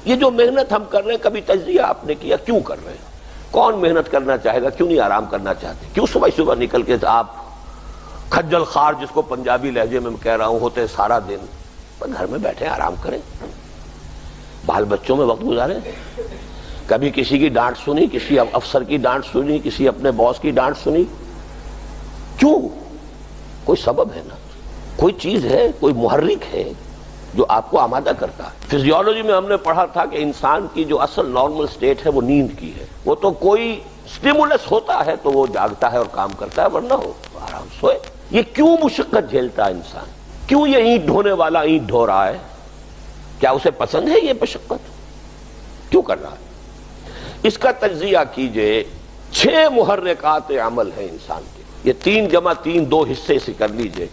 یہ جو محنت ہم کر رہے ہیں کبھی تجزیہ آپ نے کیا کیوں کر رہے ہیں؟ کون محنت کرنا چاہے گا؟ کیوں نہیں آرام کرنا چاہتے؟ کیوں صبح صبح نکل کے آپ کھجل خار جس کو پنجابی لہجے میں کہہ رہا ہوں ہوتے سارا دن گھر میں بیٹھے آرام کریں، بال بچوں میں وقت گزاریں؟ کبھی کسی کی ڈانٹ سنی، کسی افسر کی ڈانٹ سنی، کسی اپنے باس کی ڈانٹ سنی؟ کیوں؟ کوئی سبب ہے نا، کوئی چیز ہے، کوئی محرک ہے جو آپ کو آمادہ کرتا ہے۔ فزیولوجی میں ہم نے پڑھا تھا کہ انسان کی جو اصل نارمل سٹیٹ ہے وہ نیند کی ہے، وہ تو کوئی سٹیمولس ہوتا ہے تو وہ جاگتا ہے اور کام کرتا ہے، ورنہ ہو آرام سوئے۔ یہ کیوں مشقت جھیلتا ہے انسان؟ کیوں یہ اینٹ ڈھونے والا اینٹ ڈھو رہا ہے؟ کیا اسے پسند ہے یہ مشقت؟ کیوں کر رہا ہے؟ اس کا تجزیہ کیجئے۔ 6 محرکات عمل ہیں انسان کے، یہ 3 جمع 3 2 حصے سے کر لیجئے۔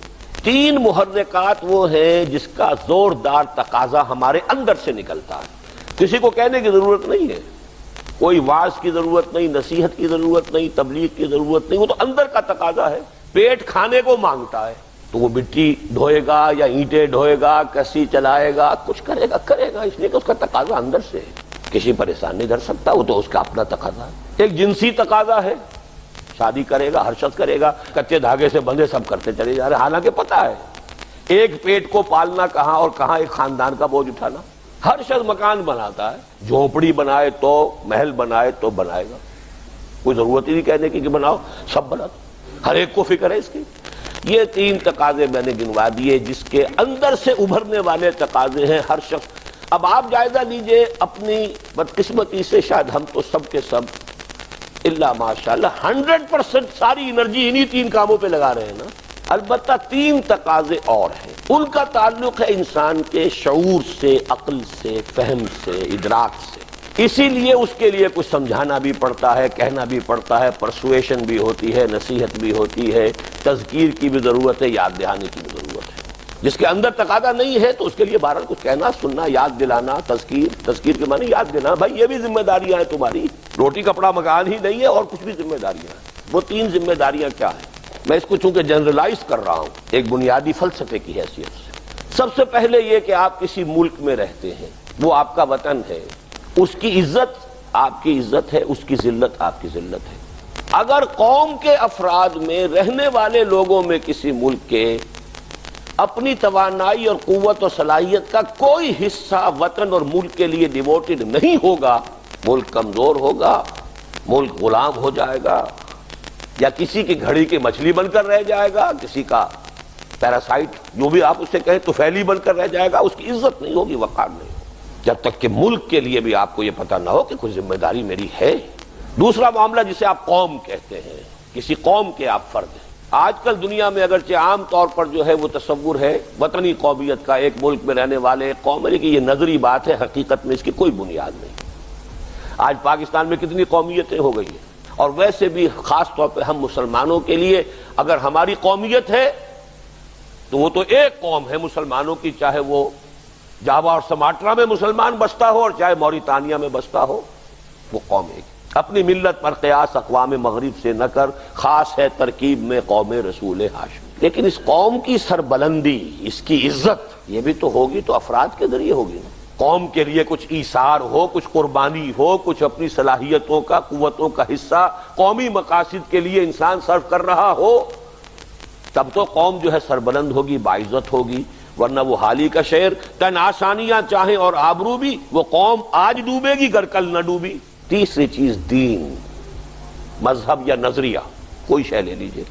3 محرکات وہ ہیں جس کا زوردار تقاضا ہمارے اندر سے نکلتا ہے، کسی کو کہنے کی ضرورت نہیں ہے، کوئی وعظ کی ضرورت نہیں، نصیحت کی ضرورت نہیں، تبلیغ کی ضرورت نہیں، وہ تو اندر کا تقاضا ہے۔ پیٹ کھانے کو مانگتا ہے تو وہ مٹی ڈھوئے گا یا اینٹیں ڈھوئے گا، کسی چلائے گا، کچھ کرے گا، اس لیے کہ اس کا تقاضا اندر سے ہے، کسی پریشان نہیں کر سکتا، وہ تو اس کا اپنا تقاضا ہے۔ ایک جنسی تقاضا ہے، شادی کرے گا، ہر شخص کرے گا، کچے دھاگے سے بندھے سب کرتے چلے جا رہے، حالانکہ پتا ہے ایک پیٹ کو پالنا کہاں اور کہاں ایک خاندان کا بوجھ اٹھانا۔ ہر شخص مکان بناتا ہے، جھونپڑی بنائے تو، محل بنائے تو بنائے گا، کوئی ضرورت ہی نہیں کہنے کی کہ بناؤ، سب بنا دو، ہر ایک کو فکر ہے اس کی۔ یہ 3 تقاضے میں نے گنوا دیے جس کے اندر سے ابھرنے والے تقاضے ہیں ہر شخص۔ اب آپ جائزہ لیجئے اپنی بدقسمتی سے، شاید ہم تو سب کے سب اللہ ماشاءاللہ 100% ساری انرجی انہی 3 کاموں پہ لگا رہے ہیں نا۔ البتہ 3 تقاضے اور ہیں، ان کا تعلق ہے انسان کے شعور سے، عقل سے، فہم سے، ادراک سے۔ اسی لیے اس کے لیے کچھ سمجھانا بھی پڑتا ہے، کہنا بھی پڑتا ہے، پرسویشن بھی ہوتی ہے، نصیحت بھی ہوتی ہے، تذکیر کی بھی ضرورت ہے، یاد دلانے کی بھی ضرورت ہے۔ جس کے اندر تقاضا نہیں ہے تو اس کے لیے بہرحال کچھ کہنا، سننا، یاد دلانا، تذکیر کے معنی یاد دلانا، بھائی یہ بھی ذمہ داریاں ہیں تمہاری، روٹی کپڑا مکان ہی نہیں ہے اور کچھ بھی ذمہ داریاں ہیں۔ وہ 3 ذمہ داریاں کیا ہیں؟ میں اس کو چونکہ جنرلائز کر رہا ہوں ایک بنیادی فلسفے کی حیثیت سے۔ سب سے پہلے یہ کہ آپ کسی ملک میں رہتے ہیں، وہ آپ کا وطن ہے، اس کی عزت آپ کی عزت ہے، اس کی ذلت آپ کی ذلت ہے۔ اگر قوم کے افراد میں، رہنے والے لوگوں میں کسی ملک کے اپنی توانائی اور قوت اور صلاحیت کا کوئی حصہ وطن اور ملک کے لیے ڈیووٹڈ نہیں ہوگا، ملک کمزور ہوگا، ملک غلام ہو جائے گا، یا کسی کی گھڑی کی مچھلی بن کر رہ جائے گا، کسی کا پیراسائٹ جو بھی آپ اسے کہیں طفیلی بن کر رہ جائے گا، اس کی عزت نہیں ہوگی، وقار نہیں ہوگی، جب تک کہ ملک کے لیے بھی آپ کو یہ پتہ نہ ہو کہ کچھ ذمہ داری میری ہے۔ دوسرا معاملہ جسے آپ قوم کہتے ہیں، کسی قوم کے آپ فرد ہیں۔ آج کل دنیا میں اگرچہ عام طور پر جو ہے وہ تصور ہے وطنی قومیت کا، ایک ملک میں رہنے والے ایک قوم ہے، لیکن یہ نظری بات ہے، حقیقت میں اس کی کوئی بنیاد نہیں۔ آج پاکستان میں کتنی قومیتیں ہو گئی ہیں، اور ویسے بھی خاص طور پہ ہم مسلمانوں کے لیے اگر ہماری قومیت ہے تو وہ تو ایک قوم ہے مسلمانوں کی، چاہے وہ جاوا اور سماٹرا میں مسلمان بستا ہو اور چاہے موریتانیہ میں بستا ہو، وہ قوم ایک۔ اپنی ملت پر قیاس اقوام مغرب سے نہ کر، خاص ہے ترکیب میں قوم رسول ہاشم۔ لیکن اس قوم کی سربلندی، اس کی عزت، یہ بھی تو ہوگی تو افراد کے ذریعے ہوگی نا۔ قوم کے لیے کچھ ایثار ہو، کچھ قربانی ہو، کچھ اپنی صلاحیتوں کا، قوتوں کا حصہ قومی مقاصد کے لیے انسان صرف کر رہا ہو، تب تو قوم جو ہے سربلند ہوگی، باعزت ہوگی، ورنہ وہ حالی کا شعر، تن آسانیاں چاہیں اور آبرو بھی، وہ قوم آج ڈوبے گی گر کل نہ ڈوبی۔ تیسری چیز دین، مذہب یا نظریہ، کوئی شے لے لیجئے،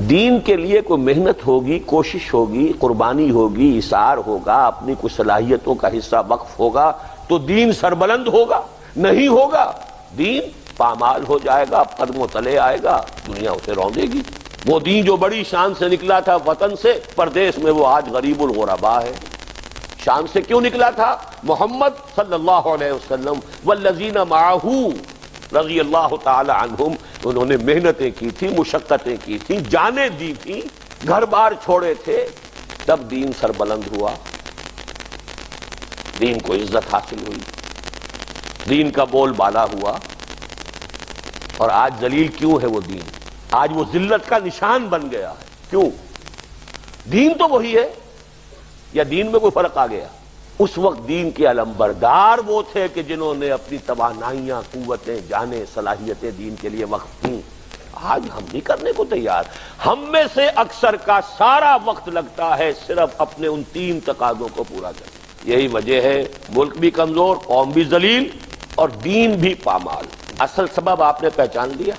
دین کے لیے کوئی محنت ہوگی، کوشش ہوگی، قربانی ہوگی، اثار ہوگا، اپنی کچھ صلاحیتوں کا حصہ وقف ہوگا تو دین سربلند ہوگا، نہیں ہوگا دین پامال ہو جائے گا، قدموں تلے آئے گا، دنیا اسے روندے گی۔ وہ دین جو بڑی شان سے نکلا تھا وطن سے، پردیس میں وہ آج غریب الغرباء ہے۔ شان سے کیوں نکلا تھا؟ محمد صلی اللہ علیہ وسلم والذین معہ رضی اللہ تعالی عنہم، انہوں نے محنتیں کی تھی، مشقتیں کی تھی، جانیں دی تھی، گھر بار چھوڑے تھے، تب دین سربلند ہوا، دین کو عزت حاصل ہوئی، دین کا بول بالا ہوا۔ اور آج ذلیل کیوں ہے وہ دین؟ آج وہ ذلت کا نشان بن گیا ہے، کیوں؟ دین تو وہی ہے، یا دین میں کوئی فرق آ گیا؟ اس وقت دین کے علمبردار وہ تھے کہ جنہوں نے اپنی توانائیاں، قوتیں، جانیں، صلاحیتیں دین کے لیے وقف کی. آج ہم نہیں کرنے کو تیار. ہم میں سے اکثر کا سارا وقت لگتا ہے صرف اپنے ان 3 تقاضوں کو پورا کرنے. یہی وجہ ہے ملک بھی کمزور، قوم بھی ذلیل اور دین بھی پامال. اصل سبب آپ نے پہچان لیا.